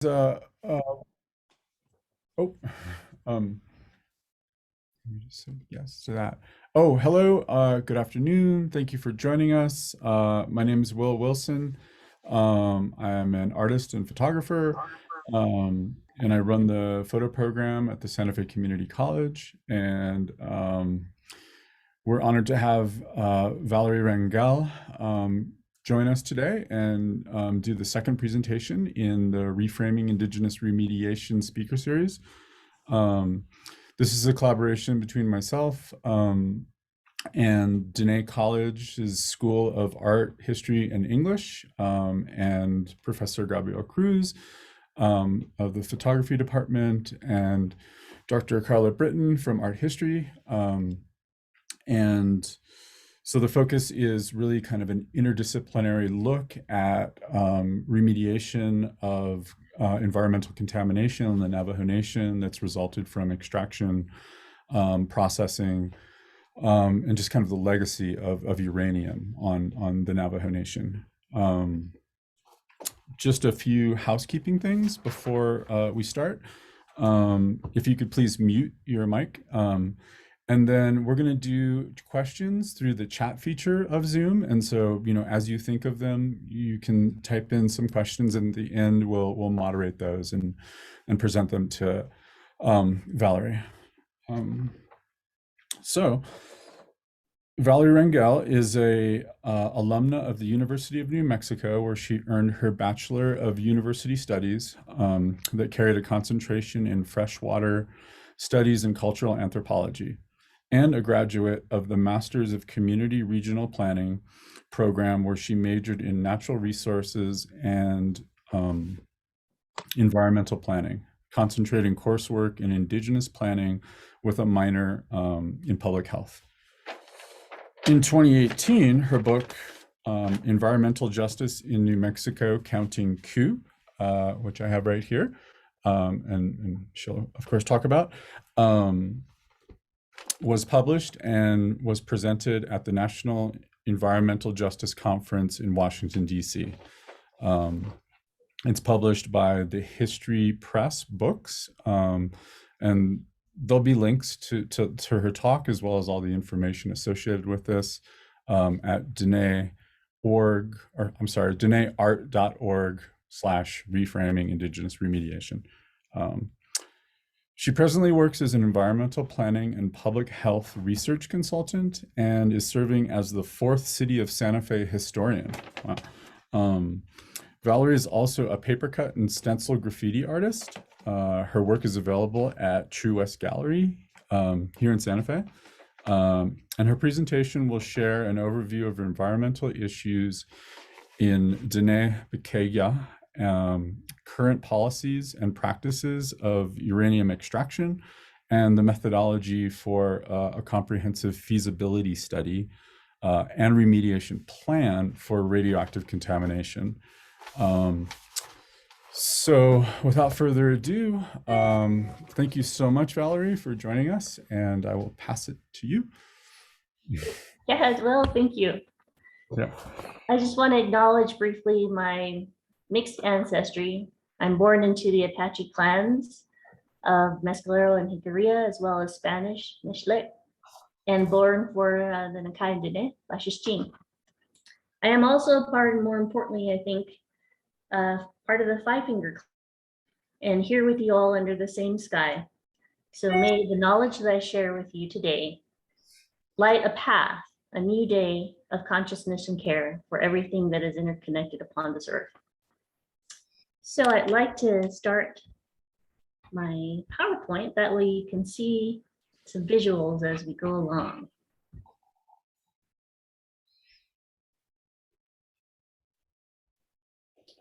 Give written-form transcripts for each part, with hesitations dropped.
uh, uh, oh, let me just say yes to that. Oh, hello. Good afternoon. Thank you for joining us. My name is Will Wilson. I am an artist and photographer, and I run the photo program at the Santa Fe Community College. And we're honored to have Valerie Rangel join us today and do the second presentation in the Reframing Indigenous Remediation speaker series. This is a collaboration between myself and Diné College's School of Art, History, and English, and Professor Gabriel Cruz of the photography department, and Dr. Carla Britton from art history. And so the focus is really kind of an interdisciplinary look at remediation of environmental contamination in the Navajo Nation that's resulted from extraction, processing, and just kind of the legacy of uranium on the Navajo Nation. Just a few housekeeping things before we start. If you could please mute your mic. And then we're going to do questions through the chat feature of Zoom. And so, as you think of them, you can type in some questions, and at the end we'll moderate those and present them to Valerie. So Valerie Rangel is a alumna of the University of New Mexico, where she earned her Bachelor of University Studies that carried a concentration in freshwater studies and cultural anthropology, and a graduate of the Masters of Community Regional Planning program, where she majored in natural resources and environmental planning, concentrating coursework in Indigenous planning with a minor in public health. In 2018, her book, Environmental Justice in New Mexico, Counting Coup, which I have right here, and she'll, of course, talk about, was published and was presented at the National Environmental Justice Conference in Washington, D.C. It's published by the History Press Books, and there'll be links to her talk, as well as all the information associated with this at dinéart.org/reframing indigenous remediation. She presently works as an environmental planning and public health research consultant, and is serving as the 4th City of Santa Fe historian. Wow. Valerie is also a paper cut and stencil graffiti artist. Her work is available at True West Gallery here in Santa Fe. And her presentation will share an overview of environmental issues in Diné Bikéyah, current policies and practices of uranium extraction, and the methodology for a comprehensive feasibility study and remediation plan for radioactive contamination. So without further ado, thank you so much, Valerie, for joining us, and I will pass it to you. Yes, well, thank you. Yeah. I just want to acknowledge briefly my mixed ancestry. I'm born into the Apache clans of Mescalero and Jicarilla, as well as Spanish, Mixtec, and born for the Nakai Diné, Bashishchin. I am also part, more importantly, I think, part of the Five Finger Clan, and here with you all under the same sky. So may the knowledge that I share with you today light a path, a new day of consciousness and care for everything that is interconnected upon this earth. So I'd like to start my PowerPoint, that way you can see some visuals as we go along.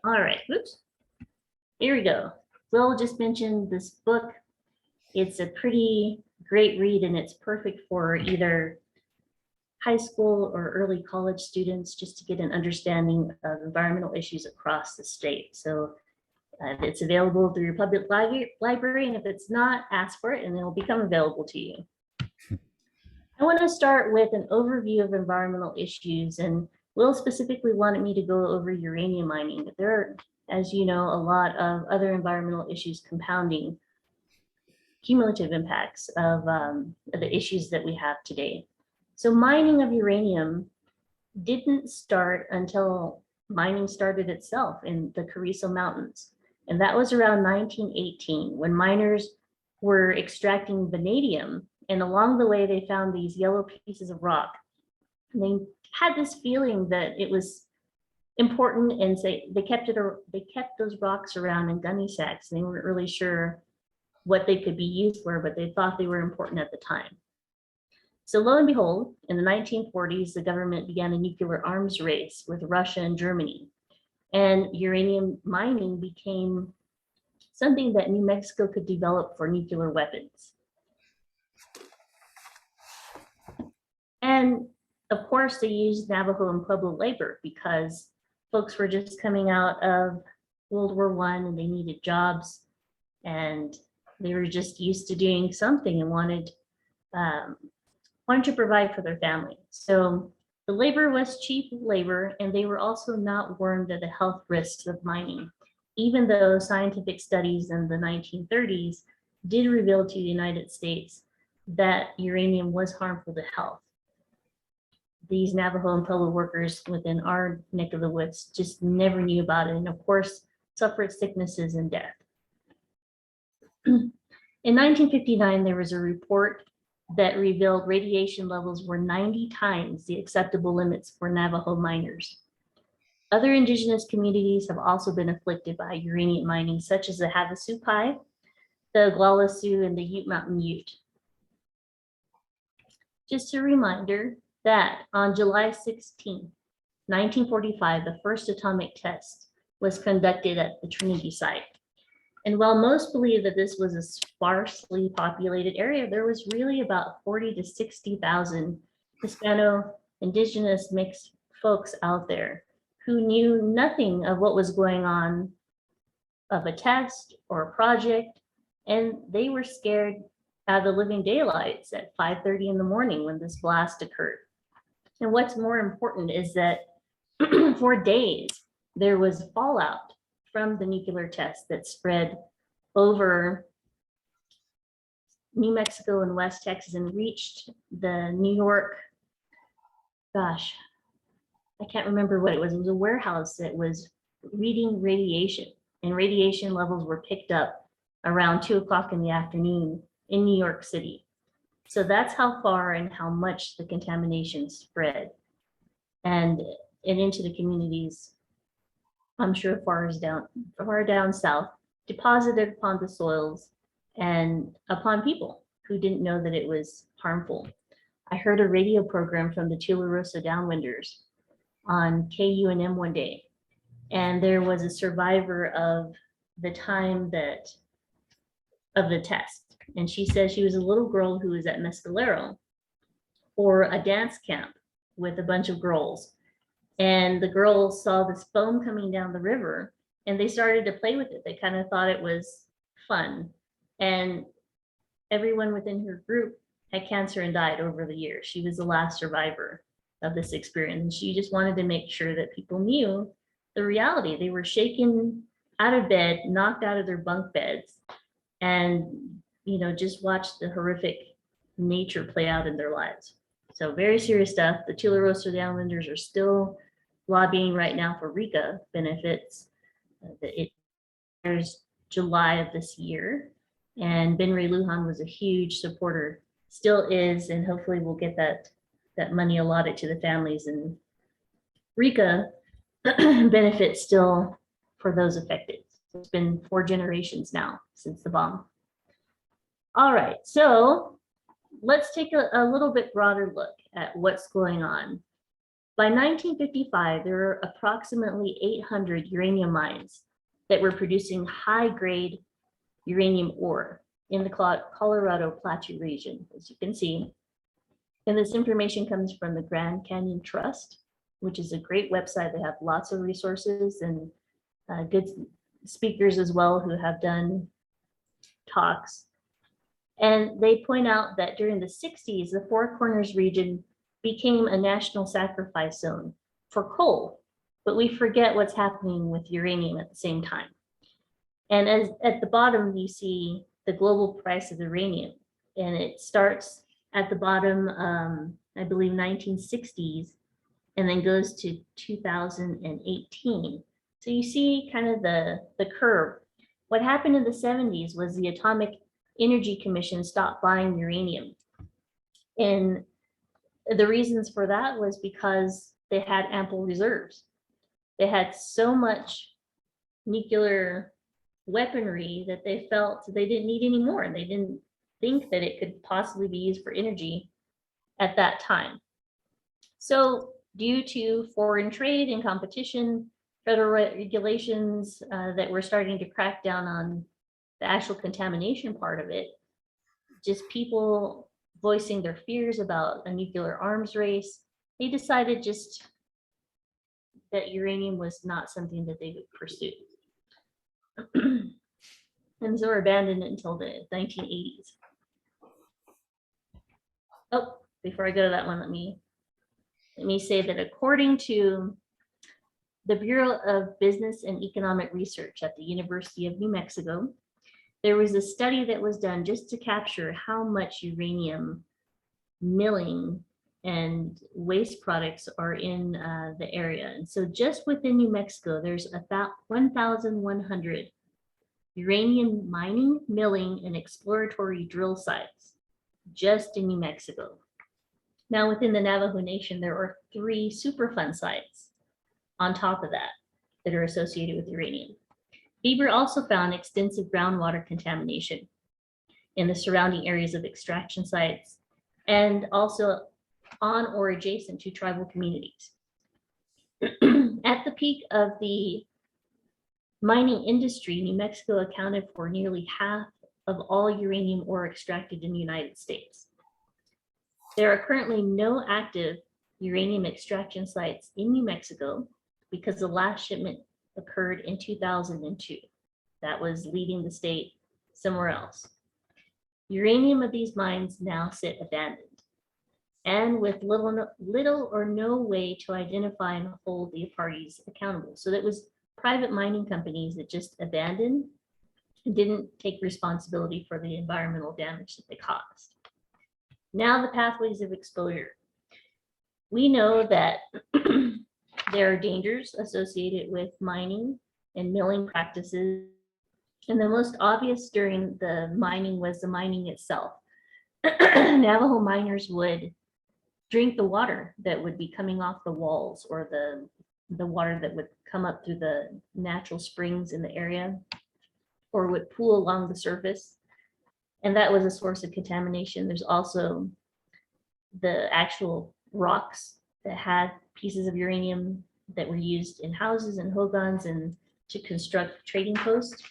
All right, oops. Here we go. Will just mentioned this book. It's a pretty great read, and it's perfect for either high school or early college students, just to get an understanding of environmental issues across the state. So it's available through your public library, and if it's not, ask for it and it will become available to you. I want to start with an overview of environmental issues, and Will specifically wanted me to go over uranium mining, but there are as you know, a lot of other environmental issues compounding cumulative impacts of the issues that we have today. So mining of uranium didn't start until mining started itself in the Carrizo Mountains. And that was around 1918 when miners were extracting vanadium. And along the way, they found these yellow pieces of rock. And they had this feeling that it was important, and they kept those rocks around in gunny sacks. They weren't really sure what they could be used for, but they thought they were important at the time. So lo and behold, in the 1940s, the government began a nuclear arms race with Russia and Germany. And uranium mining became something that New Mexico could develop for nuclear weapons. And of course, they used Navajo and Pueblo labor because folks were just coming out of World War I and they needed jobs, and they were just used to doing something and wanted to provide for their family. So the labor was cheap labor, and they were also not warned of the health risks of mining, even though scientific studies in the 1930s did reveal to the United States that uranium was harmful to health. These Navajo and Pueblo workers within our neck of the woods just never knew about it, and of course, suffered sicknesses and death. In 1959, there was a report that revealed radiation levels were 90 times the acceptable limits for Navajo miners. Other indigenous communities have also been afflicted by uranium mining, such as the Havasupai, the Oglala Sioux, and the Ute Mountain Ute. Just a reminder that on July 16, 1945, the first atomic test was conducted at the Trinity site. And while most believe that this was a sparsely populated area, there was really about 40 to 60,000 Hispano, indigenous mixed folks out there who knew nothing of what was going on of a test or a project, and they were scared out of the living daylights at 5:30 in the morning when this blast occurred. And what's more important is that for days, there was fallout from the nuclear test that spread over New Mexico and West Texas and reached the New York, gosh, I can't remember what it was. It was a warehouse that was reading radiation, and radiation levels were picked up around 2 o'clock in the afternoon in New York City. So that's how far and how much the contamination spread and into the communities, I'm sure far down south, deposited upon the soils and upon people who didn't know that it was harmful. I heard a radio program from the Tularosa Downwinders on KUNM one day, and there was a survivor of the time of the test. And she says she was a little girl who was at Mescalero for a dance camp with a bunch of girls. And the girls saw this foam coming down the river and they started to play with it. They kind of thought it was fun. And everyone within her group had cancer and died over the years. She was the last survivor of this experience. And she just wanted to make sure that people knew the reality. They were shaken out of bed, knocked out of their bunk beds, and just watch the horrific nature play out in their lives. So very serious stuff. The Tularosa Downwinders are still lobbying right now for RECA benefits. It airs July of this year, and Ben Ray Lujan was a huge supporter, still is, and hopefully we'll get that money allotted to the families, and RECA benefits still for those affected. It's been 4 generations now since the bomb. All right, so let's take a little bit broader look at what's going on. By 1955, there were approximately 800 uranium mines that were producing high-grade uranium ore in the Colorado Plateau region, as you can see. And this information comes from the Grand Canyon Trust, which is a great website. They have lots of resources and good speakers as well who have done talks. And they point out that during the 60s, the Four Corners region became a national sacrifice zone for coal. but we forget what's happening with uranium at the same time. And as at the bottom, you see the global price of uranium, and it starts at the bottom, I believe 1960s, and then goes to 2018. So you see kind of the curve. What happened in the 70s was the Atomic Energy Commission stopped buying uranium. And the reasons for that was because they had ample reserves. They had so much nuclear weaponry that they felt they didn't need any more, and they didn't think that it could possibly be used for energy at that time. So due to foreign trade and competition, federal regulations that were starting to crack down on the actual contamination part of it, just people voicing their fears about a nuclear arms race, they decided just that uranium was not something that they would pursue. And so were abandoned until the 1980s. Oh, before I go to that one, let me say that according to the Bureau of Business and Economic Research at the University of New Mexico, there was a study that was done just to capture how much uranium milling and waste products are in the area. And so just within New Mexico, there's about 1,100 uranium mining, milling, and exploratory drill sites just in New Mexico. Now within the Navajo Nation, there are 3 Superfund sites on top of that are associated with uranium. Bieber also found extensive groundwater contamination in the surrounding areas of extraction sites and also on or adjacent to tribal communities. At the peak of the mining industry, New Mexico accounted for nearly half of all uranium ore extracted in the United States. There are currently no active uranium extraction sites in New Mexico because the last shipment occurred in 2002. That was leaving the state somewhere else. Uranium of these mines now sit abandoned and with little or no way to identify and hold the parties accountable. So that was private mining companies that just abandoned and didn't take responsibility for the environmental damage that they caused. Now the pathways of exposure. We know that there are dangers associated with mining and milling practices. And the most obvious during the mining was the mining itself. Navajo miners would drink the water that would be coming off the walls, or the water that would come up through the natural springs in the area, or would pool along the surface. And that was a source of contamination. There's also the actual rocks that had pieces of uranium that were used in houses and hogans and to construct trading posts.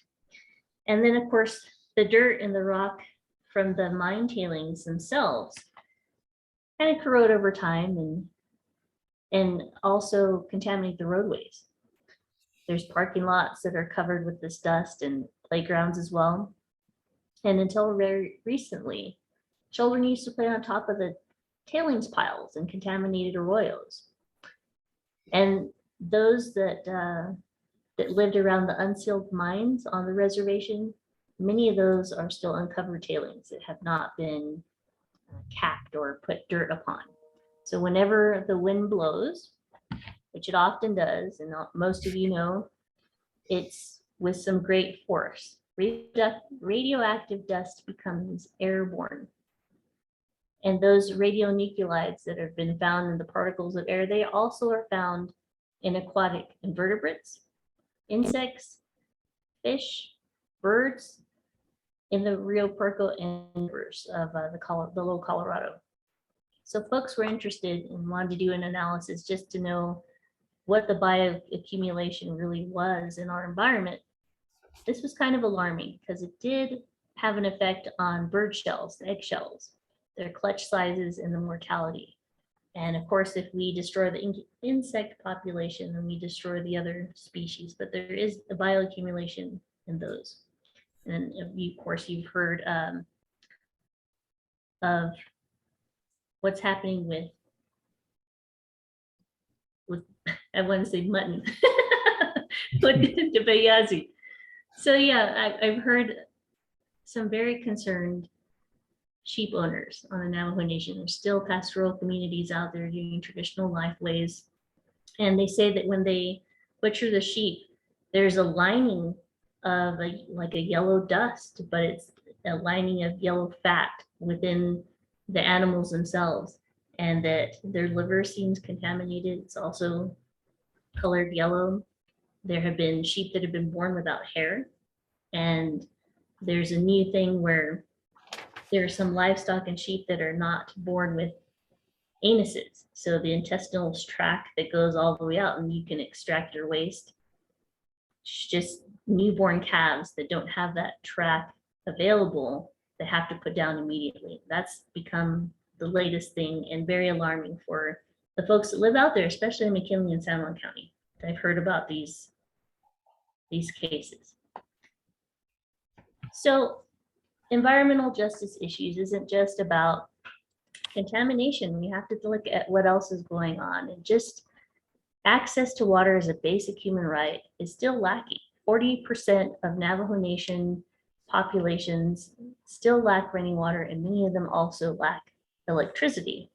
And then of course, the dirt and the rock from the mine tailings themselves kind of corrode over time and also contaminate the roadways. There's parking lots that are covered with this dust and playgrounds as well. And until very recently, children used to play on top of the tailings piles and contaminated arroyos. And those that lived around the unsealed mines on the reservation, many of those are still uncovered tailings that have not been capped or put dirt upon. So whenever the wind blows, which it often does, and most of you know, it's with some great force. Radioactive dust becomes airborne. And those radionuclides that have been found in the particles of air, they also are found in aquatic invertebrates, insects, fish, birds, in the Rio Puerco and rivers of the lower Colorado. So folks were interested and wanted to do an analysis just to know what the bioaccumulation really was in our environment. This was kind of alarming because it did have an effect on bird shells, eggshells, their clutch sizes, and the mortality. And of course, if we destroy the insect population, then we destroy the other species, but there is a bioaccumulation in those. And of course, you've heard of what's happening with I want to say mutton. With the Bayazi. So yeah, I've heard some very concerned sheep owners on the Navajo Nation. There's still pastoral communities out there doing traditional life ways. And they say that when they butcher the sheep, there's a lining of like a yellow dust, but it's a lining of yellow fat within the animals themselves, and that their liver seems contaminated. It's also colored yellow. There have been sheep that have been born without hair. And there's a new thing where there are some livestock and sheep that are not born with anuses. So the intestinal tract that goes all the way out and you can extract your waste. It's just newborn calves that don't have that tract available that have to put down immediately. That's become the latest thing and very alarming for the folks that live out there, especially in McKinley and San Juan County. I've heard about these cases. So environmental justice issues isn't just about contamination. We have to look at what else is going on, and just access to water as a basic human right is still lacking. 40% of Navajo Nation populations still lack running water, and many of them also lack electricity,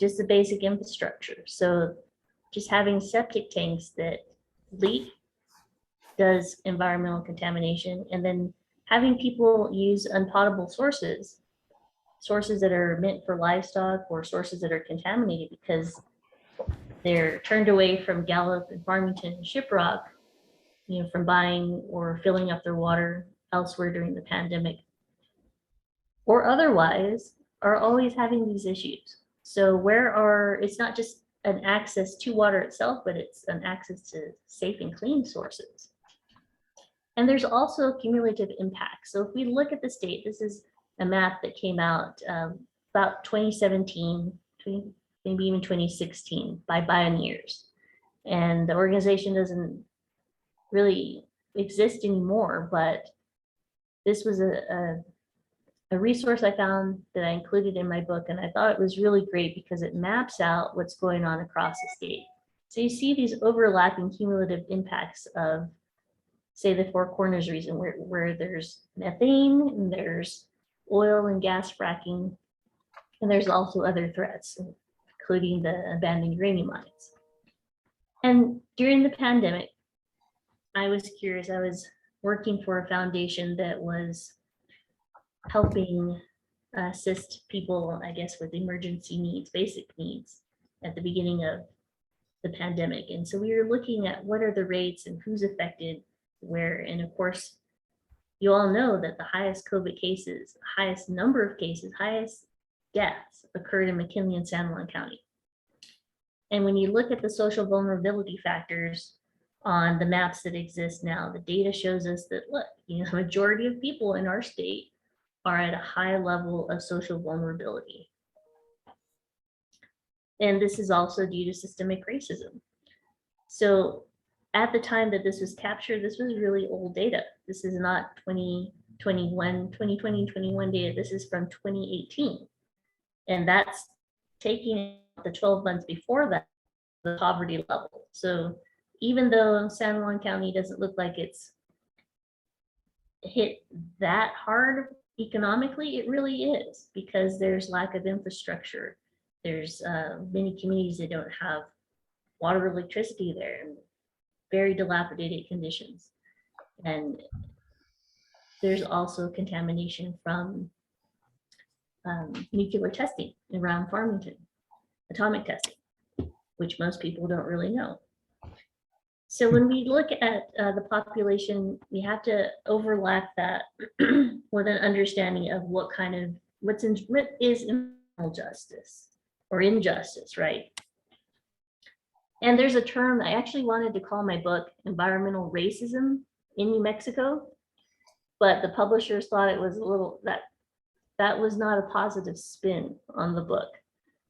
just the basic infrastructure. So just having septic tanks that leak does environmental contamination, and then having people use unpotable sources that are meant for livestock or sources that are contaminated because they're turned away from Gallup and Farmington and Shiprock, from buying or filling up their water elsewhere during the pandemic, or otherwise are always having these issues. So it's not just an access to water itself, but it's an access to safe and clean sources. And there's also cumulative impact. So if we look at the state, this is a map that came out about 2017, maybe even 2016 by Bioneers. And the organization doesn't really exist anymore, but this was a resource I found that I included in my book, and I thought it was really great because it maps out what's going on across the state. So you see these overlapping cumulative impacts of, say, the Four Corners region, where there's methane and there's oil and gas fracking, and there's also other threats, including the abandoned uranium mines. And during the pandemic, I was curious. I was working for a foundation that was helping assist people, I guess, with emergency needs, basic needs at the beginning of the pandemic. And so we were looking at what are the rates and who's affected where. And of course, you all know that the highest COVID cases, highest number of cases, highest deaths occurred in McKinley and San Juan County. And when you look at the social vulnerability factors on the maps that exist now, the data shows us that, look, the majority of people in our state are at a high level of social vulnerability. And this is also due to systemic racism. So at the time that this was captured, this was really old data. This is not 2021 data. This is from 2018. And that's taking the 12 months before that, the poverty level. So even though San Juan County doesn't look like it's hit that hard economically, it really is, because there's lack of infrastructure. There's many communities that don't have water or electricity there, and very dilapidated conditions. And there's also contamination from nuclear testing around Farmington, atomic testing, which most people don't really know. So when we look at the population, we have to overlap that with an understanding of what is environmental justice or injustice, right? And there's a term I actually wanted to call my book environmental racism in New Mexico, but the publishers thought it was that was not a positive spin on the book,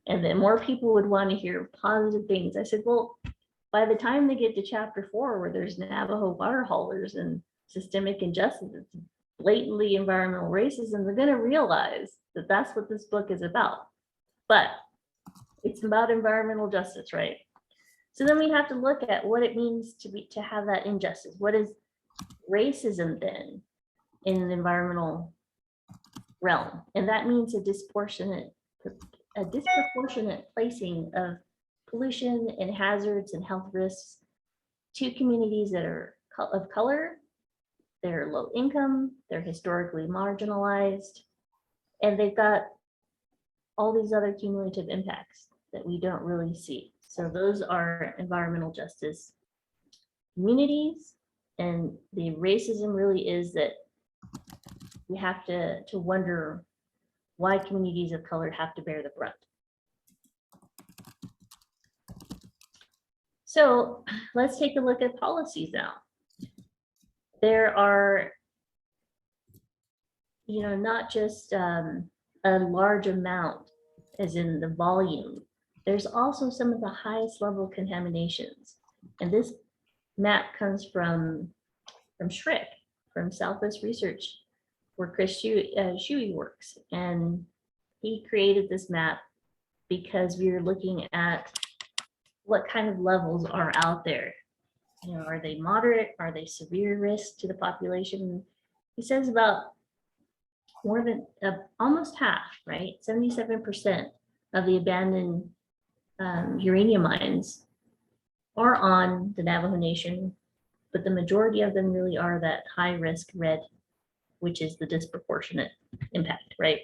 and that more people would want to hear positive things. I said, well, by the time they get to chapter 4, where there's Navajo water haulers and systemic injustice, it's blatantly environmental racism, they're going to realize that that's what this book is about. But it's about environmental justice, right? So then we have to look at what it means to have that injustice. What is racism then in an environmental realm? And that means a disproportionate placing of pollution and hazards and health risks to communities that are of color, they're low income, they're historically marginalized, and they've got all these other cumulative impacts that we don't really see. So those are environmental justice communities, and the racism really is that we have to wonder why communities of color have to bear the brunt. So let's take a look at policies now. There are, not just a large amount as in the volume, there's also some of the highest level contaminations. And this map comes from SHRIC, from Southwest Research, where Chris Shuey works. And he created this map because we were looking at what kind of levels are out there. Are they moderate? Are they severe risk to the population? He says about more than almost half, right? 77% of the abandoned uranium mines are on the Navajo Nation, but the majority of them really are that high risk red, which is the disproportionate impact, right?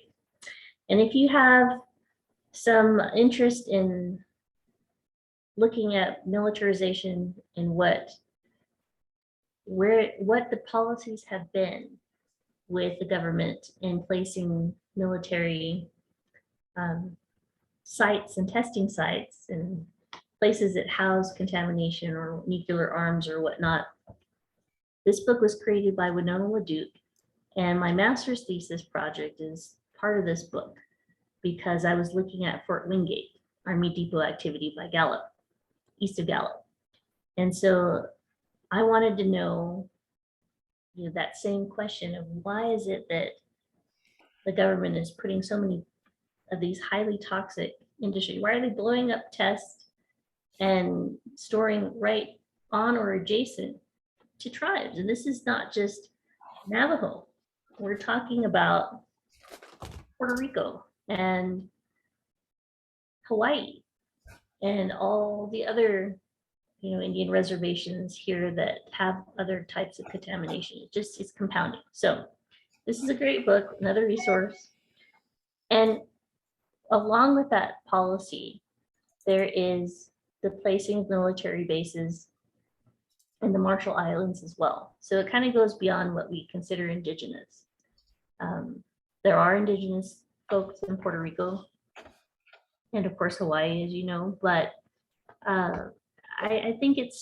And if you have some interest in looking at militarization and what the policies have been with the government in placing military sites and testing sites and places that house contamination or nuclear arms or whatnot. This book was created by Winona LaDuke, and my master's thesis project is part of this book because I was looking at Fort Wingate, Army Depot activity by Gallup, east of Gallup. And so I wanted to know, that same question of why is it that the government is putting so many of these highly toxic industry? Why are they blowing up tests and storing right on or adjacent to tribes? And this is not just Navajo. We're talking about Puerto Rico and Hawaii and all the other Indian reservations here that have other types of contamination. It's compounding. So this is a great book, another resource. And along with that policy, there is the placing of military bases in the Marshall Islands as well. So it kind of goes beyond what we consider indigenous. There are indigenous folks in Puerto Rico and of course Hawaii, as you know, but I think it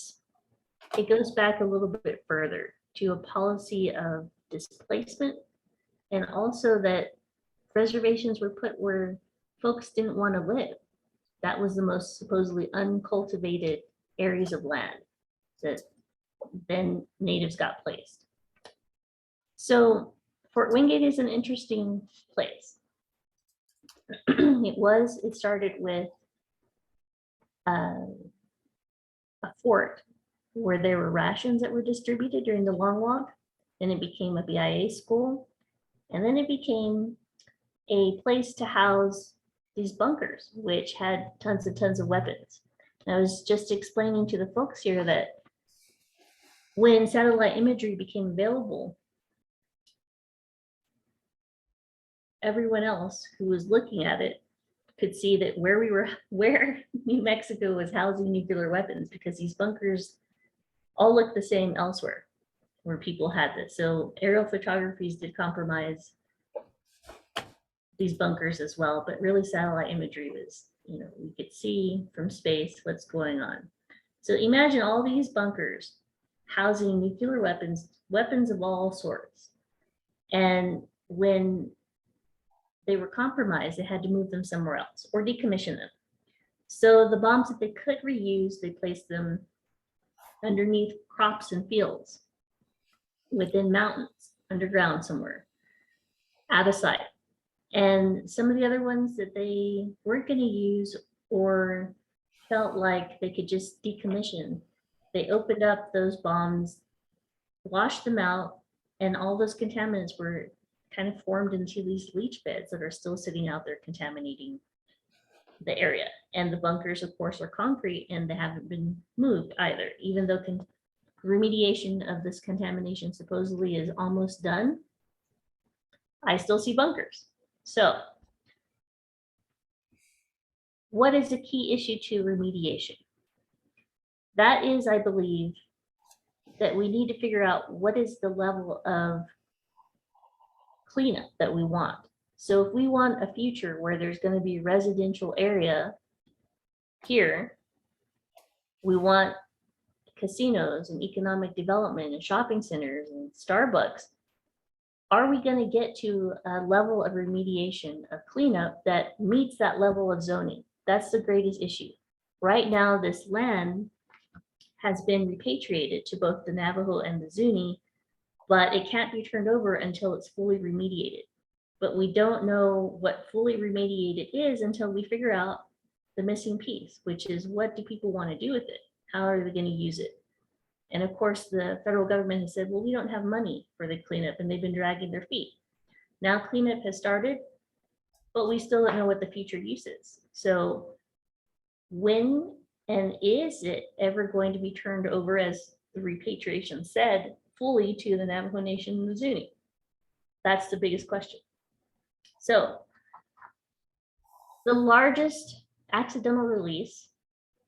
goes back a little bit further to a policy of displacement, and also that reservations were put where folks didn't want to live. That was the most supposedly uncultivated areas of land that then natives got placed. So Fort Wingate is an interesting place. It started with a fort where there were rations that were distributed during the long walk. Then it became a BIA school. And then it became a place to house these bunkers, which had tons of weapons. And I was just explaining to the folks here that when satellite imagery became available, everyone else who was looking at it could see that where New Mexico was housing nuclear weapons, because these bunkers all look the same elsewhere where people had this. So aerial photographies did compromise these bunkers as well, but really satellite imagery was, we could see from space what's going on. So imagine all these bunkers housing nuclear weapons of all sorts. And when they were compromised, they had to move them somewhere else or decommission them. So the bombs that they could reuse, they placed them underneath crops and fields, within mountains, underground somewhere, out of sight. And some of the other ones that they weren't going to use or felt like they could just decommission. They opened up those bombs, washed them out, and all those contaminants were kind of formed into these leach beds that are still sitting out there contaminating the area. And the bunkers, of course, are concrete and they haven't been moved either, even though remediation of this contamination supposedly is almost done. I still see bunkers. So what is the key issue to remediation? That is, I believe, that we need to figure out what is the level of cleanup that we want. So if we want a future where there's going to be residential area here, we want casinos and economic development and shopping centers and Starbucks. Are we going to get to a level of remediation, of cleanup that meets that level of zoning? That's the greatest issue. Right now, this land has been repatriated to both the Navajo and the Zuni, but it can't be turned over until it's fully remediated. But we don't know what fully remediated is until we figure out the missing piece, which is what do people want to do with it? How are they going to use it? And of course, the federal government has said, well, we don't have money for the cleanup, and they've been dragging their feet. Now cleanup has started, but we still don't know what the future use is. So when and is it ever going to be turned over, as the repatriation said, fully to the Navajo Nation and the Zuni? That's the biggest question. So the largest accidental release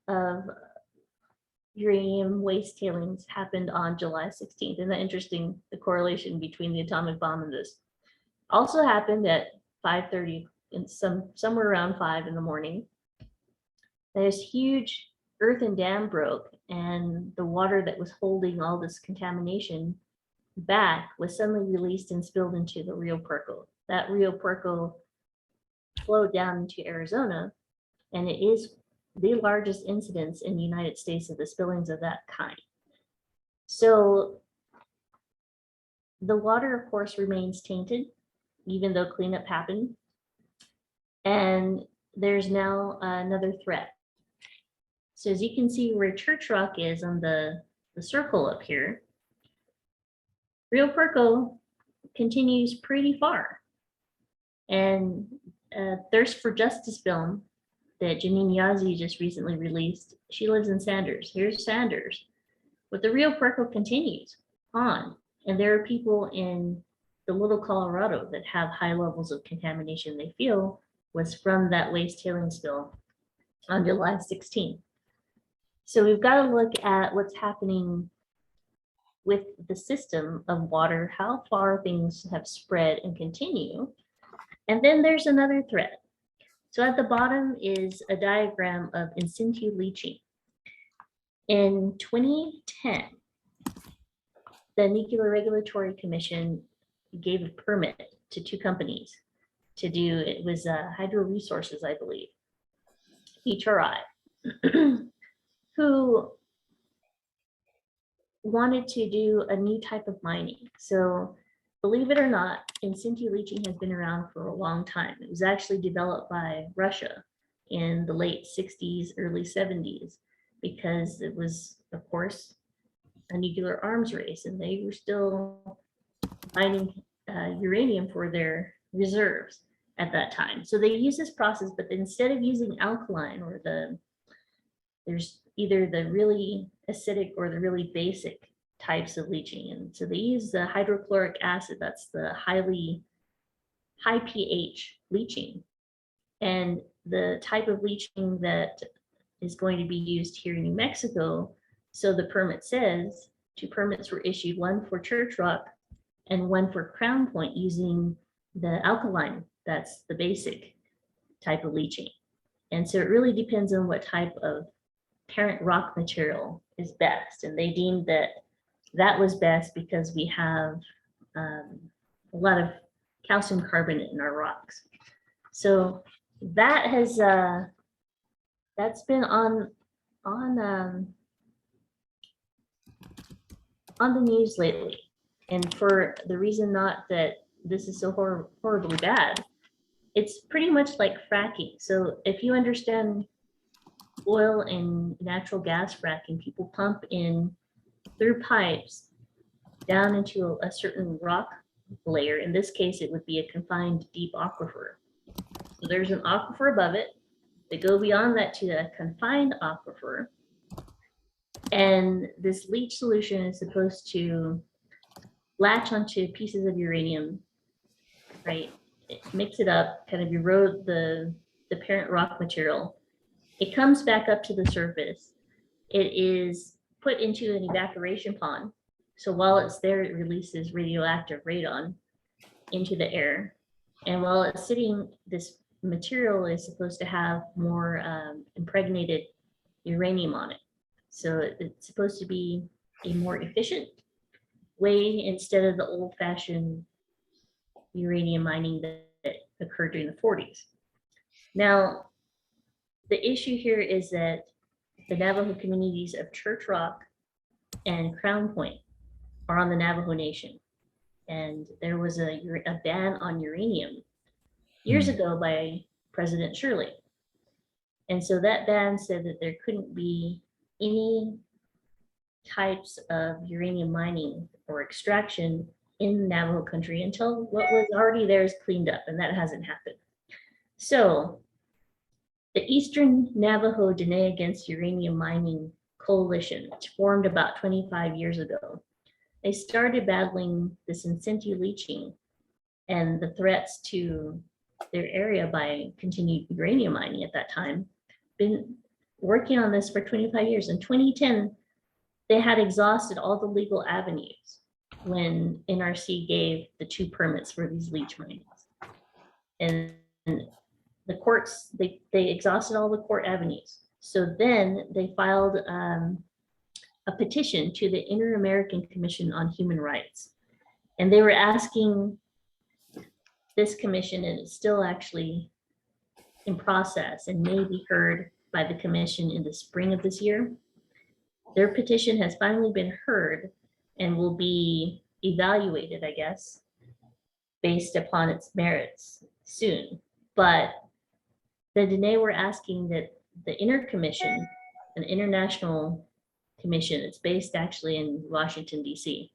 of uranium waste tailings happened on July 16th. Isn't that interesting, the correlation between the atomic bomb and this? Also happened at 5:30 and somewhere around 5 in the morning. This huge earthen dam broke, and the water that was holding all this contamination back was suddenly released and spilled into the Rio Puerco. That Rio Puerco flowed down into Arizona, and it is the largest incidence in the United States of the spillings of that kind. So the water, of course, remains tainted, even though cleanup happened. And there's now another threat. So as you can see where Church Rock is on the circle up here, Rio Puerco continues pretty far. And Thirst for Justice film that Janine Yazzie just recently released, she lives in Sanders. Here's Sanders. But the Rio Puerco continues on. And there are people in the Little Colorado that have high levels of contamination they feel was from that waste tailing spill on July 16th. So we've got to look at what's happening with the system of water, how far things have spread and continue. And then there's another threat. So at the bottom is a diagram of in situ leaching. In 2010, the Nuclear Regulatory Commission gave a permit to 2 companies to do, it was Hydro Resources, I believe, HRI, who wanted to do a new type of mining. So believe it or not, in situ leaching has been around for a long time. It was actually developed by Russia in the late 60s, early 70s, because it was, of course, a nuclear arms race, and they were still mining uranium for their reserves at that time. So they use this process, but instead of using alkaline or there's either the really acidic or the really basic types of leaching. And so they use the hydrochloric acid, that's the high pH leaching. And the type of leaching that is going to be used here in New Mexico, so the permit says 2 permits were issued, one for Church Rock and one for Crown Point using the alkaline, that's the basic type of leaching. And so it really depends on what type of parent rock material is best. And they deemed that that was best because we have a lot of calcium carbonate in our rocks. So that has that's been on the news lately. And for the reason not that this is so horribly bad, it's pretty much like fracking. So if you understand oil and natural gas fracking, people pump in through pipes down into a certain rock layer. In this case, it would be a confined deep aquifer. So there's an aquifer above it. They go beyond that to a confined aquifer. And this leach solution is supposed to latch onto pieces of uranium, right? Mix it up, kind of erode the parent rock material. It comes back up to the surface. It is put into an evaporation pond. So while it's there, it releases radioactive radon into the air. And while it's sitting, this material is supposed to have more impregnated uranium on it. So it's supposed to be a more efficient way instead of the old-fashioned uranium mining that occurred during the 40s. Now, the issue here is that the Navajo communities of Church Rock and Crown Point are on the Navajo Nation. And there was a ban on uranium years ago by President Shirley. And so that ban said that there couldn't be any types of uranium mining or extraction in Navajo country until what was already there is cleaned up, and that hasn't happened. So the Eastern Navajo Diné Against Uranium Mining Coalition formed about 25 years ago. They started battling this in situ leaching and the threats to their area by continued uranium mining at that time. Been working on this for 25 years. In 2010, they had exhausted all the legal avenues when NRC gave the 2 permits for these leach minings. And the courts, they exhausted all the court avenues. So then they filed a petition to the Inter-American Commission on Human Rights. And they were asking this commission, and it's still actually in process and may be heard by the commission in the spring of this year. Their petition has finally been heard and will be evaluated, I guess, based upon its merits soon. But the Diné were asking that the Intercommission, an international commission, it's based actually in Washington, D.C.,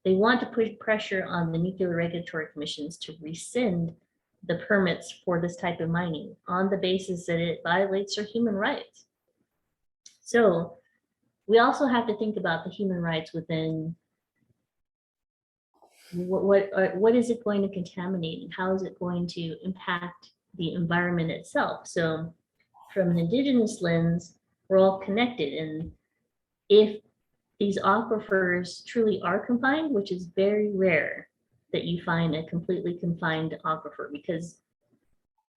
they want to put pressure on the nuclear regulatory commissions to rescind the permits for this type of mining on the basis that it violates their human rights. So we also have to think about the human rights within what is it going to contaminate and how is it going to impact the environment itself. So from an indigenous lens, we're all connected. And if these aquifers truly are confined, which is very rare that you find a completely confined aquifer, because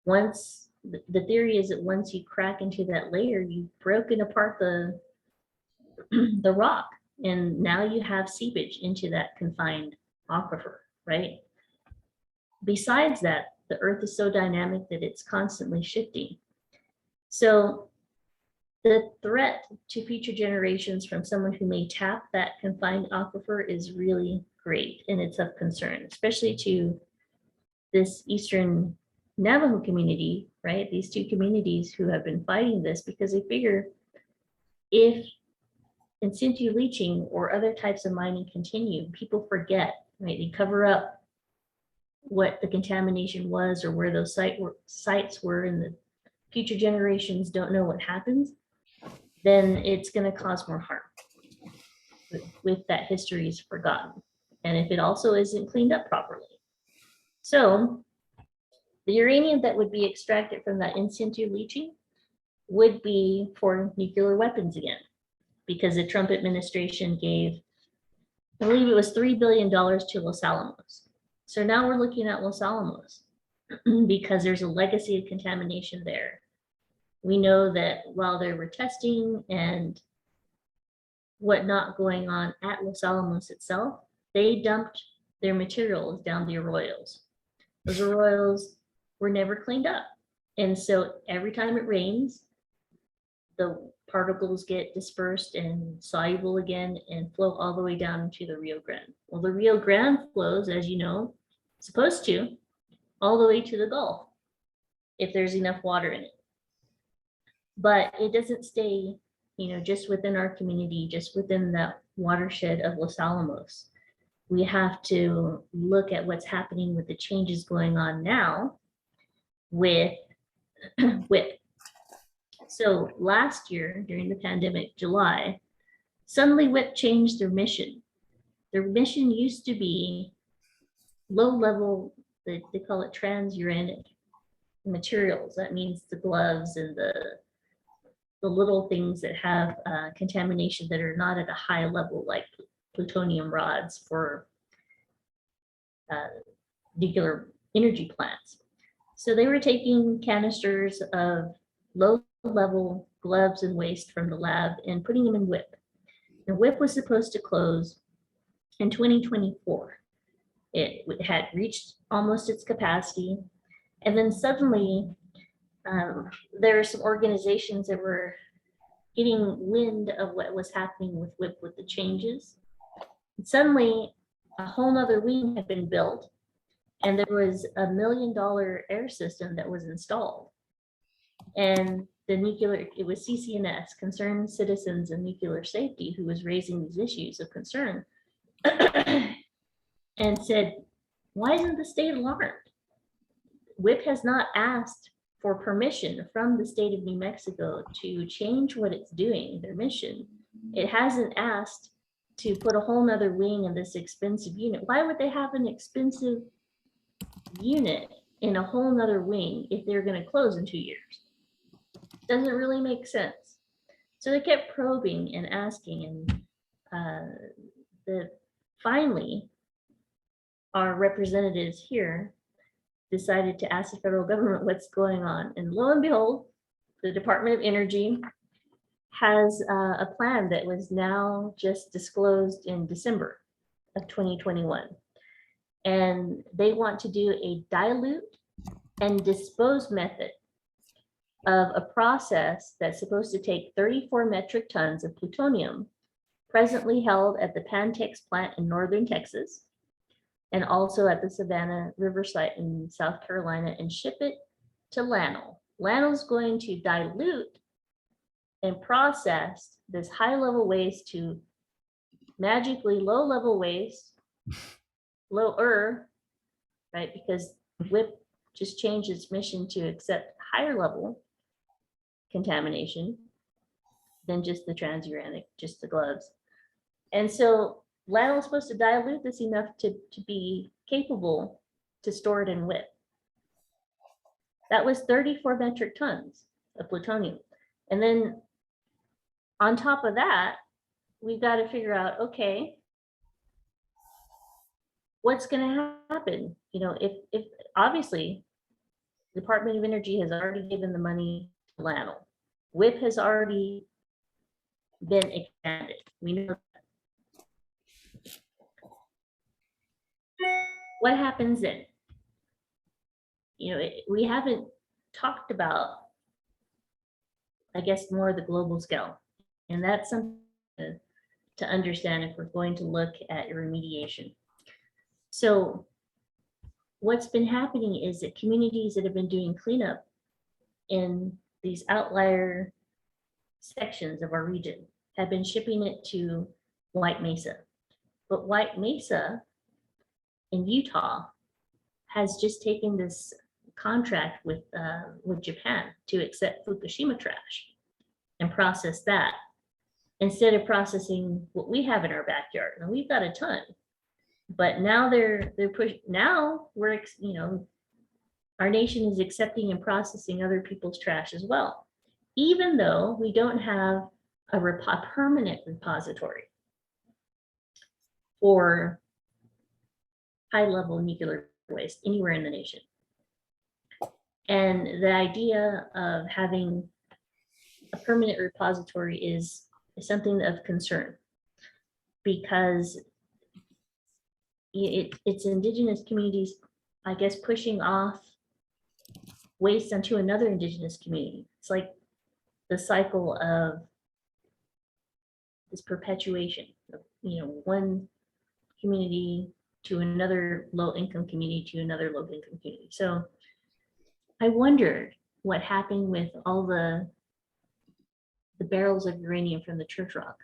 once the theory is that once you crack into that layer, you've broken apart the rock, and now you have seepage into that confined aquifer, right? Besides that, the earth is so dynamic that it's constantly shifting. So the threat to future generations from someone who may tap that confined aquifer is really great, and it's of concern, especially to this Eastern Navajo community, right? These 2 communities who have been fighting this because they figure if in situ leaching or other types of mining continue, people forget, right? They cover up what the contamination was or where those sites were, and the future generations don't know what happens, then it's going to cause more harm with that history is forgotten. And if it also isn't cleaned up properly. So the uranium that would be extracted from that in situ leaching would be for nuclear weapons again, because the Trump administration gave, I believe it was $3 billion to Los Alamos. So now we're looking at Los Alamos because there's a legacy of contamination there. We know that while there were testing and whatnot going on at Los Alamos itself, they dumped their materials down the arroyos. Those arroyos were never cleaned up. And so every time it rains, the particles get dispersed and soluble again and flow all the way down into the Rio Grande. Well, the Rio Grande flows, as you know, supposed to, all the way to the Gulf if there's enough water in it. but it doesn't stay, just within our community, just within that watershed of Los Alamos. We have to look at what's happening with the changes going on now with WIP. So last year during the pandemic, July, suddenly WIP changed their mission. Their mission used to be low level, they call it transuranic materials. That means the gloves and the little things that have contamination that are not at a high level, like plutonium rods for nuclear energy plants. So they were taking canisters of low level gloves and waste from the lab and putting them in WIP. And WIP was supposed to close in 2024. It had reached almost its capacity. And then suddenly there are some organizations that were getting wind of what was happening with WIP with the changes. And suddenly a whole nother wing had been built, and there was $1 million air system that was installed. And it was CCNS, Concerned Citizens and Nuclear Safety, who was raising these issues of concern and said, why isn't the state alarmed? WIP has not asked for permission from the state of New Mexico to change what it's doing, their mission. It hasn't asked to put a whole nother wing in this expensive unit. Why would they have an expensive unit in a whole nother wing if they're going to close in 2 years? Doesn't really make sense. So they kept probing and asking, and finally, our representatives here decided to ask the federal government what's going on. And lo and behold, the Department of Energy has a plan that was now just disclosed in December of 2021. And they want to do a dilute and dispose method of a process that's supposed to take 34 metric tons of plutonium presently held at the Pantex plant in northern Texas and also at the Savannah River site in South Carolina and ship it to LANL. LANL is going to dilute and process this high level waste to magically low level waste, lower, right? Because WIP just changed its mission to accept higher level contamination than just the transuranic, just the gloves. And so LANL is supposed to dilute this enough to be capable to store it in WIP. That was 34 metric tons of plutonium. And then on top of that, we've got to figure out, okay, what's going to happen? If obviously the Department of Energy has already given the money to LANL. WIP has already been expanded. We know that. What happens then? We haven't talked about, I guess, more of the global scale. And that's something to understand if we're going to look at remediation. So what's been happening is that communities that have been doing cleanup in these outlier sections of our region have been shipping it to White Mesa. But White Mesa in Utah has just taken this contract with Japan to accept Fukushima trash and process that instead of processing what we have in our backyard. And we've got a ton, but now they're pushing. Now we're our nation is accepting and processing other people's trash as well, even though we don't have a permanent repository for high-level nuclear waste anywhere in the nation. And the idea of having a permanent repository is something of concern because it's indigenous communities, I guess, pushing off waste onto another indigenous community. It's like the cycle of this perpetuation of, one community to another low-income community to another low-income community. So I wondered what happened with all the the barrels of uranium from the church rock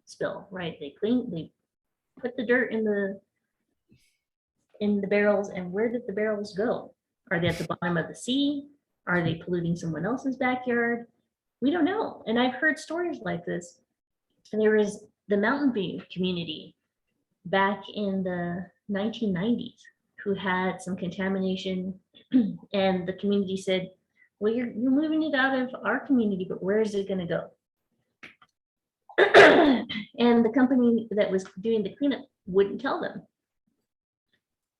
spill, right? They put the dirt in the barrels, and where did the barrels go? Are they at the bottom of the sea? Are they polluting someone else's backyard? We don't know. And I've heard stories like this. And there was the Mountain View community back in the 1990s who had some contamination, and the community said, well, you're moving it out of our community, but where is it going to go? And the company that was doing the cleanup wouldn't tell them.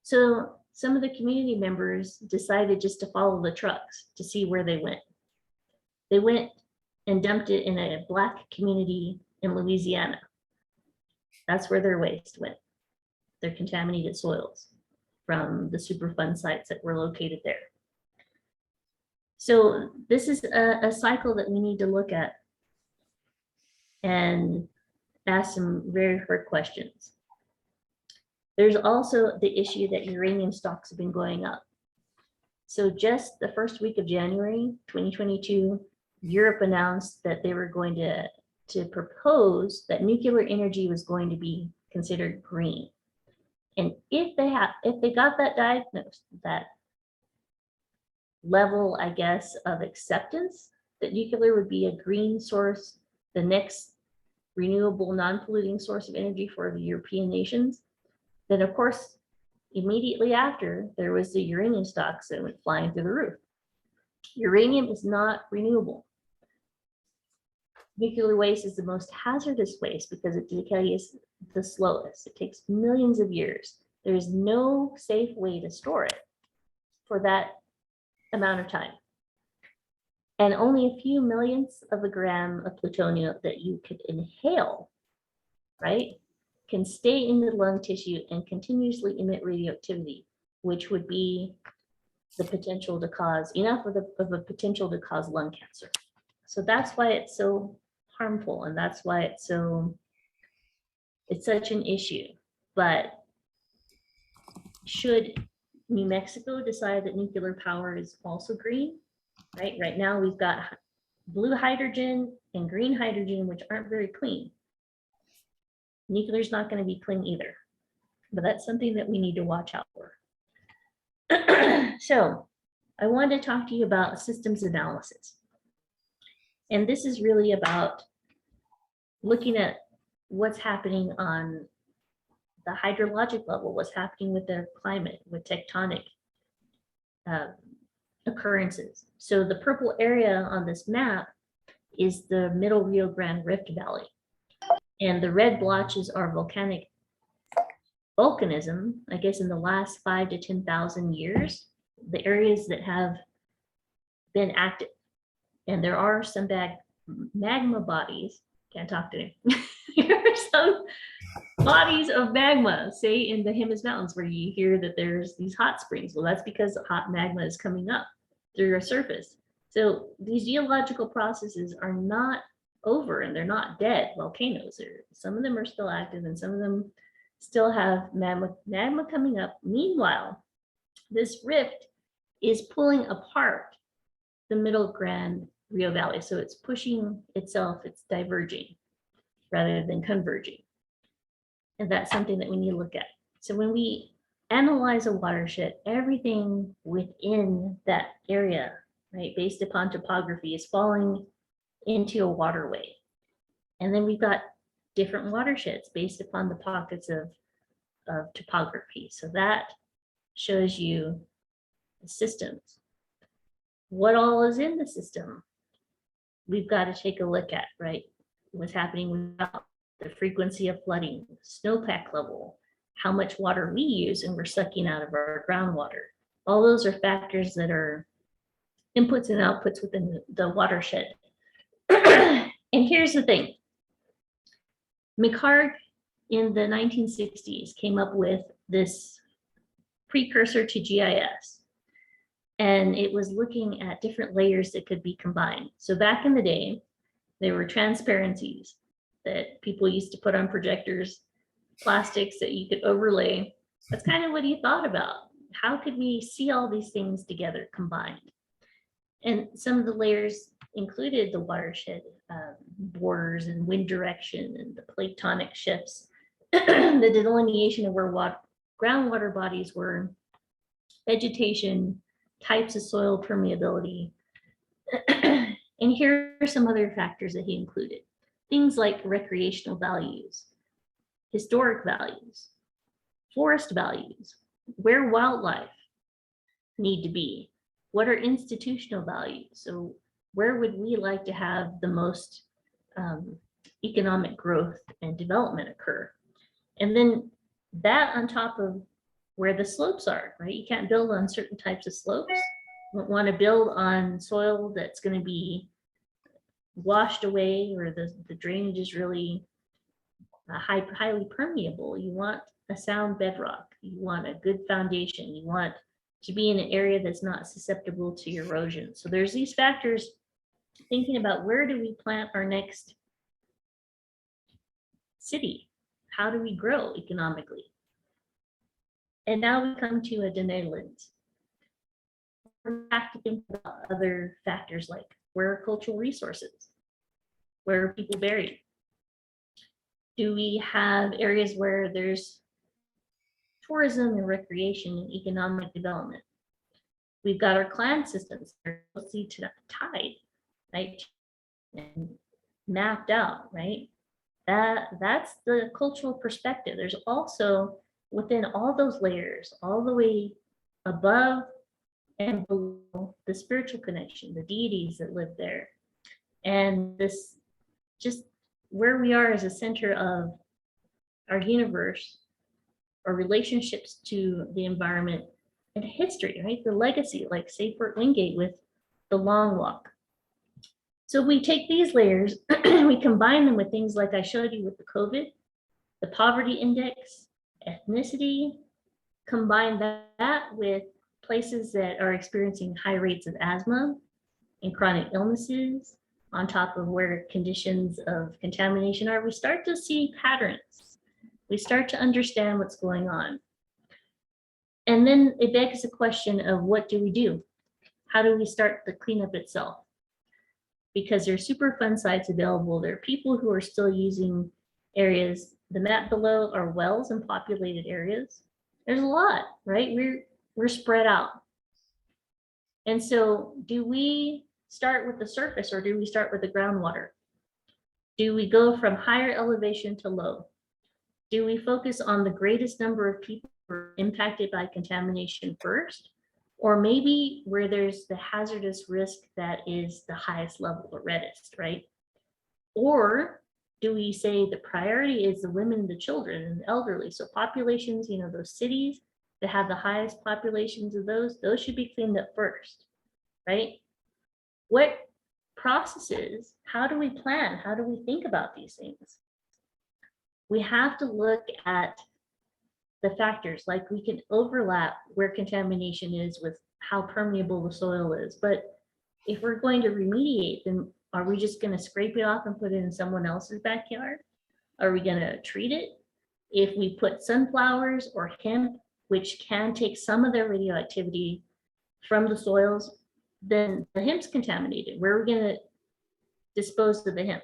So some of the community members decided just to follow the trucks to see where they went. They went and dumped it in a Black community in Louisiana. That's where their waste went, their contaminated soils from the Superfund sites that were located there. So this is a cycle that we need to look at and ask some very hard questions. There's also the issue that uranium stocks have been going up. So just the first week of January 2022, Europe announced that they were going to propose that nuclear energy was going to be considered green. And if they got that diagnosed, that level, I guess, of acceptance that nuclear would be a green source, the next renewable non-polluting source of energy for the European nations, then of course, immediately after, there was the uranium stocks that went flying through the roof. Uranium is not renewable. Nuclear waste is the most hazardous waste because it decays the slowest. It takes millions of years. There is no safe way to store it for that amount of time. And only a few millionths of a gram of plutonium that you could inhale, right, can stay in the lung tissue and continuously emit radioactivity, which would be the potential to cause enough of a potential to cause lung cancer. So that's why it's so harmful, and that's why it's such an issue. But should New Mexico decide that nuclear power is also green, right? Right now we've got blue hydrogen and green hydrogen, which aren't very clean. Nuclear is not going to be clean either, but that's something that we need to watch out for. So I wanted to talk to you about systems analysis. And this is really about looking at what's happening on the hydrologic level, what's happening with the climate, with tectonic occurrences. So the purple area on this map is the Middle Rio Grande Rift Valley. And the red blotches are volcanic volcanism, I guess in the last 5,000 to 10,000 years, the areas that have been active. And there are some magma bodies, can't talk to me. There are some bodies of magma, say in the Jemez Mountains, where you hear that there's these hot springs. Well, that's because hot magma is coming up through your surface. So these geological processes are not over, and they're not dead volcanoes. Some of them are still active, and some of them still have magma coming up. Meanwhile, this rift is pulling apart the Middle Grand Rio Valley. So it's pushing itself, it's diverging rather than converging. And that's something that we need to look at. So when we analyze a watershed, everything within that area, right, based upon topography, is falling into a waterway. And then we've got different watersheds based upon the pockets of topography. So that shows you the systems. What all is in the system? We've got to take a look at, right? What's happening with the frequency of flooding, snowpack level, how much water we use and we're sucking out of our groundwater. All those are factors that are inputs and outputs within the watershed. And here's the thing. McHarg in the 1960s came up with this precursor to GIS. And it was looking at different layers that could be combined. So back in the day, there were transparencies that people used to put on projectors, plastics that you could overlay. That's kind of what he thought about. How could we see all these things together combined? And some of the layers included the watershed borders and wind direction and the platonic shifts, the delineation of where groundwater bodies were, vegetation, types of soil permeability. And here are some other factors that he included. Things like recreational values, historic values, forest values, where wildlife need to be, what are institutional values? So where would we like to have the most economic growth and development occur? And then that on top of where the slopes are, right? You can't build on certain types of slopes. You don't want to build on soil that's going to be washed away or the drainage is really highly permeable. You want a sound bedrock. You want a good foundation. You want to be in an area that's not susceptible to erosion. So there's these factors thinking about where do we plant our next city? How do we grow economically? And now we come to a Diné lens. We have to think about other factors like where are cultural resources? Where are people buried? Do we have areas where there's tourism and recreation and economic development? We've got our clan systems closely to the tide, right? And mapped out, right? That's the cultural perspective. There's also within all those layers, all the way above and below, the spiritual connection, the deities that live there. And this just where we are as a center of our universe, our relationships to the environment and history, right? The legacy, like say Fort Wingate with the long walk. So we take these layers, we combine them with things like I showed you with the COVID, the poverty index, ethnicity, combine that with places that are experiencing high rates of asthma and chronic illnesses, on top of where conditions of contamination are, we start to see patterns. We start to understand what's going on. And then it begs the question of what do we do? How do we start the cleanup itself? Because there's Superfund sites available. There are people who are still using areas. The map below are wells in populated areas. There's a lot, right? We're spread out. And so do we start with the surface or do we start with the groundwater? Do we go from higher elevation to low? Do we focus on the greatest number of people who are impacted by contamination first? Or maybe where there's the hazardous risk that is the highest level, the reddest, right? Or do we say the priority is the women, the children, and the elderly? So populations, those cities that have the highest populations of those should be cleaned up first, right? What processes, how do we plan? How do we think about these things? We have to look at the factors, like we can overlap where contamination is with how permeable the soil is. But if we're going to remediate, then are we just going to scrape it off and put it in someone else's backyard? Are we going to treat it? If we put sunflowers or hemp, which can take some of their radioactivity from the soils, then the hemp's contaminated. Where are we going to dispose of the hemp?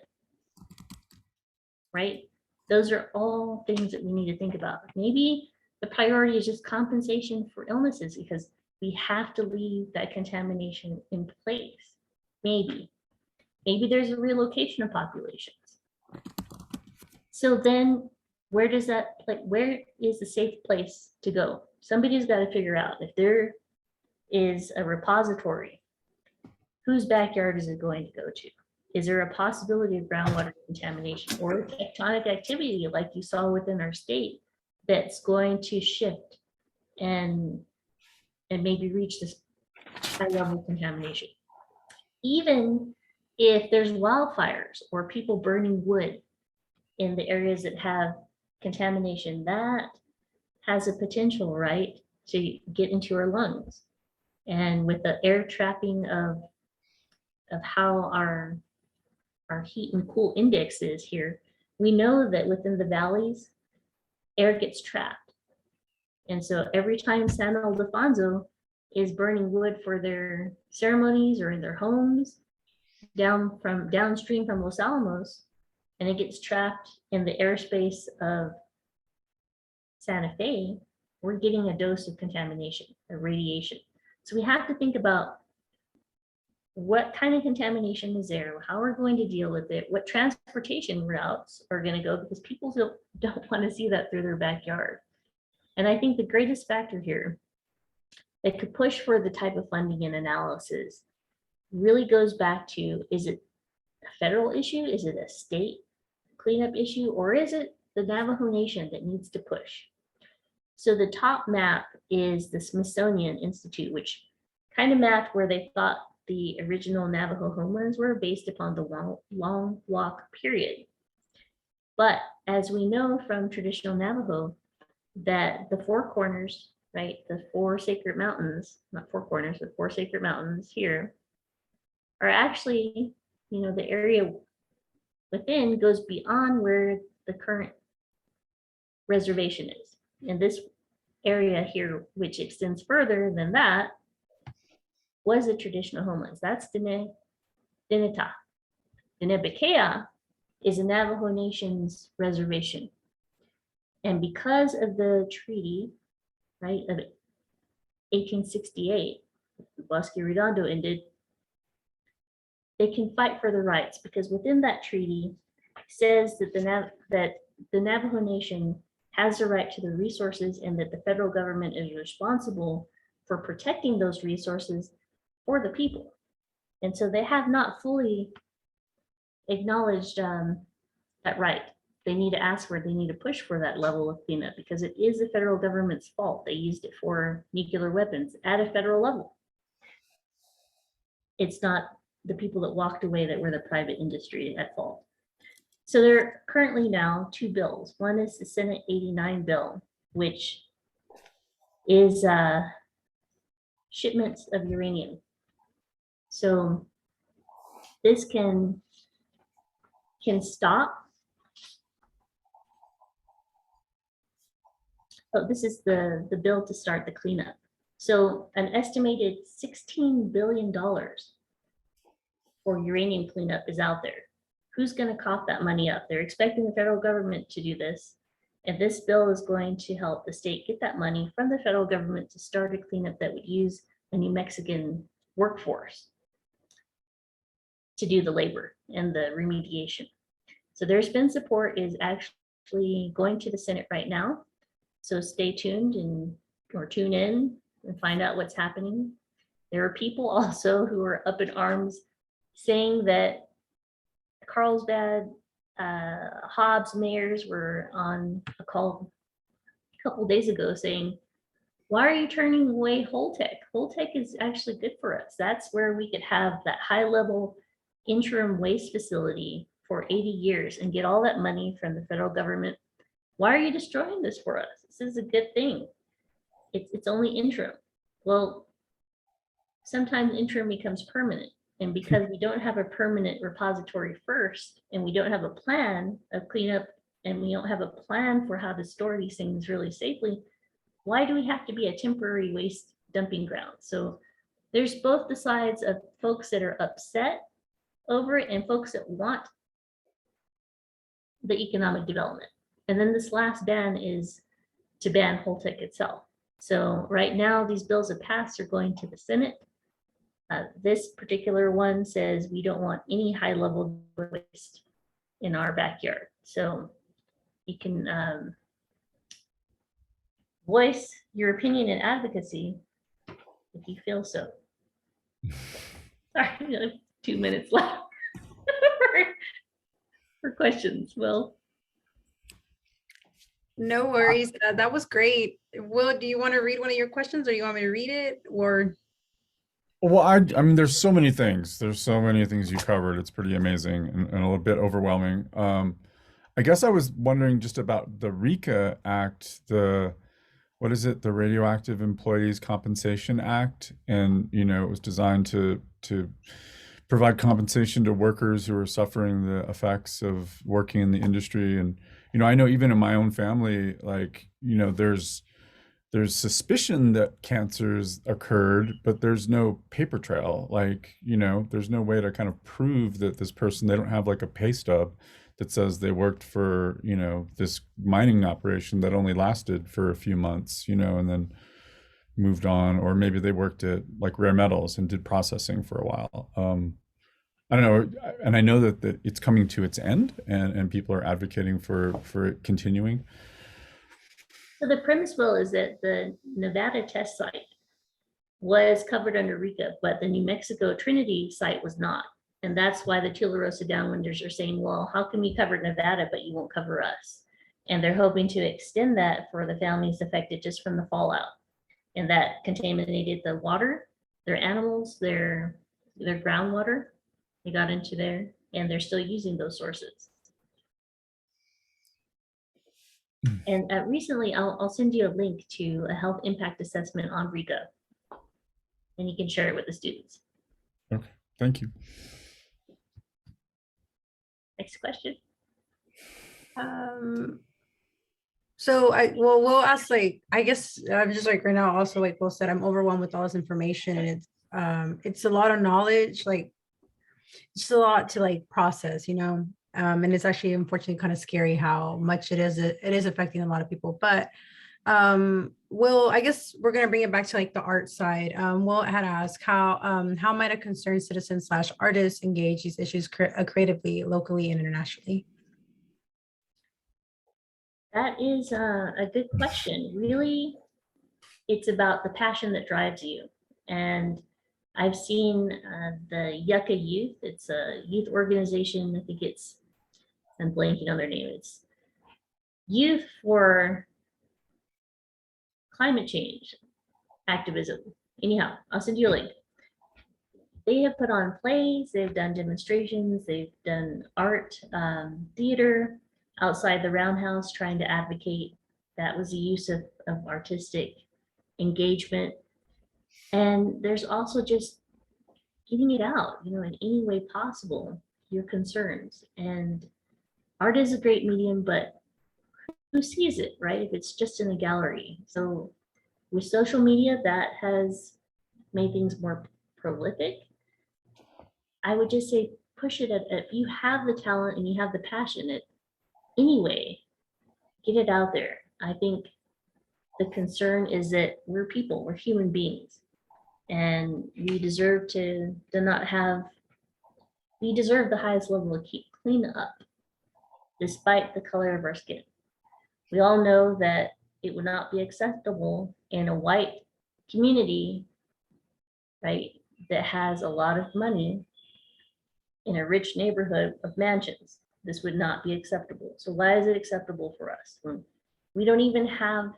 Right? Those are all things that we need to think about. Maybe the priority is just compensation for illnesses because we have to leave that contamination in place. Maybe there's a relocation of populations. So then where is the safe place to go? Somebody's got to figure out if there is a repository, whose backyard is it going to go to? Is there a possibility of groundwater contamination or tectonic activity like you saw within our state that's going to shift and maybe reach this high level of contamination? Even if there's wildfires or people burning wood in the areas that have contamination, that has a potential, right, to get into our lungs. And with the air trapping of how our heat and cool index is here, we know that within the valleys, air gets trapped. And so every time San Ildefonso is burning wood for their ceremonies or in their homes, downstream from Los Alamos, and it gets trapped in the airspace of Santa Fe, we're getting a dose of contamination, of radiation. So we have to think about what kind of contamination is there, how we're going to deal with it, what transportation routes are going to go, because people don't want to see that through their backyard. And I think the greatest factor here that could push for the type of funding and analysis really goes back to, is it a federal issue? Is it a state cleanup issue? Or is it the Navajo Nation that needs to push? So the top map is the Smithsonian Institute, which kind of mapped where they thought the original Navajo homelands were based upon the long walk period. But as we know from traditional Navajo, that the four corners, right, the four sacred mountains, not four corners, but four sacred mountains here, are actually, the area within goes beyond where the current reservation is. And this area here, which extends further than that, was the traditional homelands. That's Diné Bikéyah. Diné Bikéyah is a Navajo Nation's reservation. And because of the treaty, right, of 1868, the Bosque Redondo ended, they can fight for their rights, because within that treaty says that the Navajo Nation has the right to the resources, and that the federal government is responsible for protecting those resources for the people. And so they have not fully acknowledged that right. They need to ask for it, they need to push for that level of cleanup, because it is the federal government's fault. They used it for nuclear weapons at a federal level. It's not the people that walked away that were the private industry at fault. So there are currently now two bills. One is the Senate 89 bill, which is shipments of uranium. So this can stop. Oh, this is the bill to start the cleanup. So an estimated $16 billion for uranium cleanup is out there. Who's going to cough that money up? They're expecting the federal government to do this. And this bill is going to help the state get that money from the federal government to start a cleanup that would use a New Mexican workforce to do the labor and the remediation. So there's been support is actually going to the Senate right now. So stay tuned or tune in and find out what's happening. There are people also who are up in arms saying that Carlsbad, Hobbs mayors were on a call a couple days ago saying, why are you turning away Pultec? Pultec is actually good for us. That's where we could have that high level interim waste facility for 80 years and get all that money from the federal government. Why are you destroying this for us? This is a good thing. It's only interim. Well, sometimes interim becomes permanent. And because we don't have a permanent repository first, and we don't have a plan of cleanup, and we don't have a plan for how to store these things really safely, why do we have to be a temporary waste dumping ground? So there's both the sides of folks that are upset over it and folks that want the economic development. And then this last ban is to ban Pultec itself. So right now, these bills have passed are going to the Senate. This particular one says we don't want any high level waste in our backyard. So you can voice your opinion and advocacy if you feel so. Sorry, we have 2 minutes left for questions. Will? No worries. That was great. Will, do you want to read one of your questions, or you want me to read it? Or Well, I mean, there's so many things. There's so many things you covered. It's pretty amazing and a little bit overwhelming. I guess I was wondering just about the RECA Act, what is it? The Radioactive Employees Compensation Act. And, it was designed to provide compensation to workers who are suffering the effects of working in the industry. And, I know even in my own family, like, there's there's suspicion that cancers occurred, but there's no paper trail. Like, there's no way to kind of prove that this person, they don't have like a pay stub that says they worked for, this mining operation that only lasted for a few months, and then moved on. Or maybe they worked at like rare metals and did processing for a while. I don't know. And I know that it's coming to its end, and people are advocating for it continuing. So the premise, Will, is that the Nevada test site was covered under RECA, but the New Mexico Trinity site was not. And that's why the Tularosa downwinders are saying, well, how can we cover Nevada, but you won't cover us? And they're hoping to extend that for the families affected just from the fallout. And that contaminated the water, their animals, their groundwater. They got into there, and they're still using those sources. And recently, I'll send you a link to a health impact assessment on RECA, and you can share it with the students. Okay, thank you. Next question. So we'll ask, like, I guess I'm just like right now also, like Will said, I'm overwhelmed with all this information, and it's a lot of knowledge, like it's a lot to like process, and it's actually unfortunately kind of scary how much it is affecting a lot of people. But Will, I guess we're going to bring it back to like the art side. Will had asked how might a concerned citizen / artist engage these issues creatively, locally, and internationally? That is a good question. Really, it's about the passion that drives you. And I've seen the Yucca Youth. It's a youth organization. I think I'm blanking on their name. It's Youth for Climate Change Activism. Anyhow, I'll send you a link. They have put on plays, they've done demonstrations, they've done art, theater outside the roundhouse, trying to advocate. That was the use of artistic engagement. And there's also just getting it out, in any way possible, your concerns. And art is a great medium, but who sees it, right? If it's just in a gallery. So with social media, that has made things more prolific. I would just say push it if you have the talent and you have the passion, anyway, get it out there. I think the concern is that we're people, we're human beings, and we deserve to not have, we deserve the highest level of clean up despite the color of our skin. We all know that it would not be acceptable in a white community, right, that has a lot of money in a rich neighborhood of mansions. This would not be acceptable. So why is it acceptable for us? We don't even have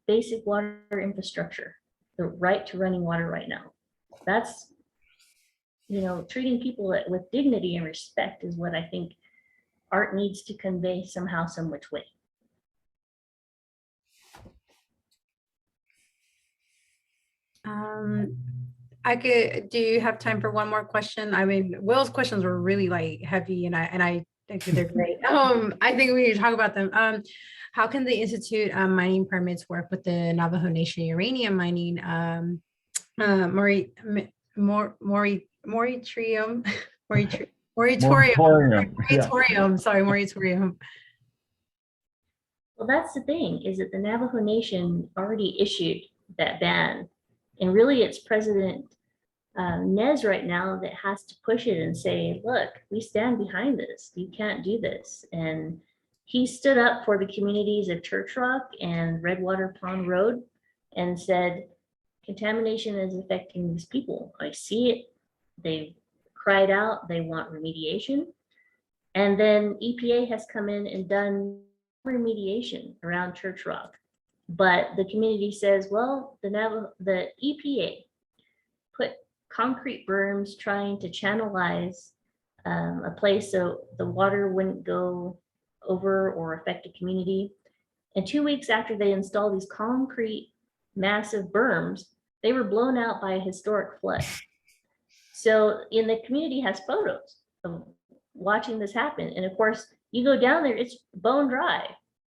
basic water infrastructure, the right to running water right now. That's, treating people with dignity and respect is what I think art needs to convey somehow, some which way. Do you have time for one more question? I mean, Will's questions were really like heavy, and I think they're great. I think we need to talk about them. How can the Institute mining permits work with the Navajo Nation uranium mining? Moratorium, moratorium. Well, that's the thing, is that the Navajo Nation already issued that ban. And really it's President Nez right now that has to push it and say, look, we stand behind this. You can't do this. And he stood up for the communities of Church Rock and Redwater Pond Road and said, contamination is affecting these people. I see it. They've cried out, they want remediation. And then EPA has come in and done remediation around Church Rock. But the community says, well, the EPA put concrete berms trying to channelize a place so the water wouldn't go over or affect a community. And 2 weeks after they installed these concrete massive berms, they were blown out by a historic flood. So in the community has photos of watching this happen. And of course, you go down there, it's bone dry.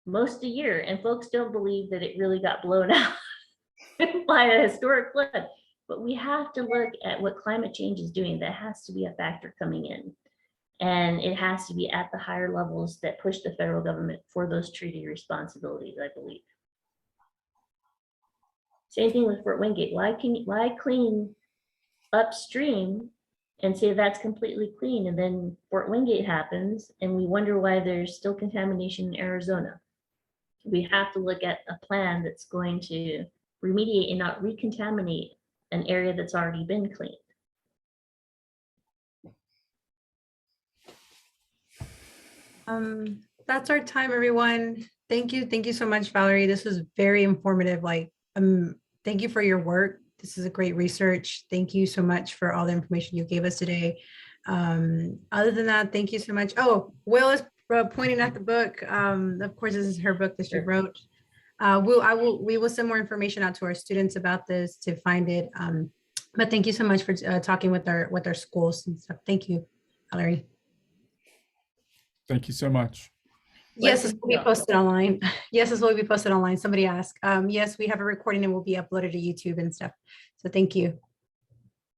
most a year, and folks don't believe that it really got blown out by a historic flood. But we have to look at what climate change is doing. That has to be a factor coming in. And it has to be at the higher levels that push the federal government for those treaty responsibilities, I believe. Same thing with Fort Wingate. Why clean upstream and say that's completely clean, and then Fort Wingate happens and we wonder why there's still contamination in Arizona? We have to look at a plan that's going to remediate and not recontaminate an area that's already been cleaned. That's our time, everyone. Thank you so much, Valerie. This was very informative. Thank you for your work. This is a great research. Thank you so much for all the information you gave us today. Other than that, thank you so much. Oh, Will is pointing at the book. Of course, this is her book that she wrote. We will send more information out to our students about this to find it. But thank you so much for talking with our schools and stuff. Thank you, Valerie. Thank you so much. Yes, this will be posted online. Yes, this will be posted online. Somebody asked. Yes, we have a recording and will be uploaded to YouTube and stuff. So thank you.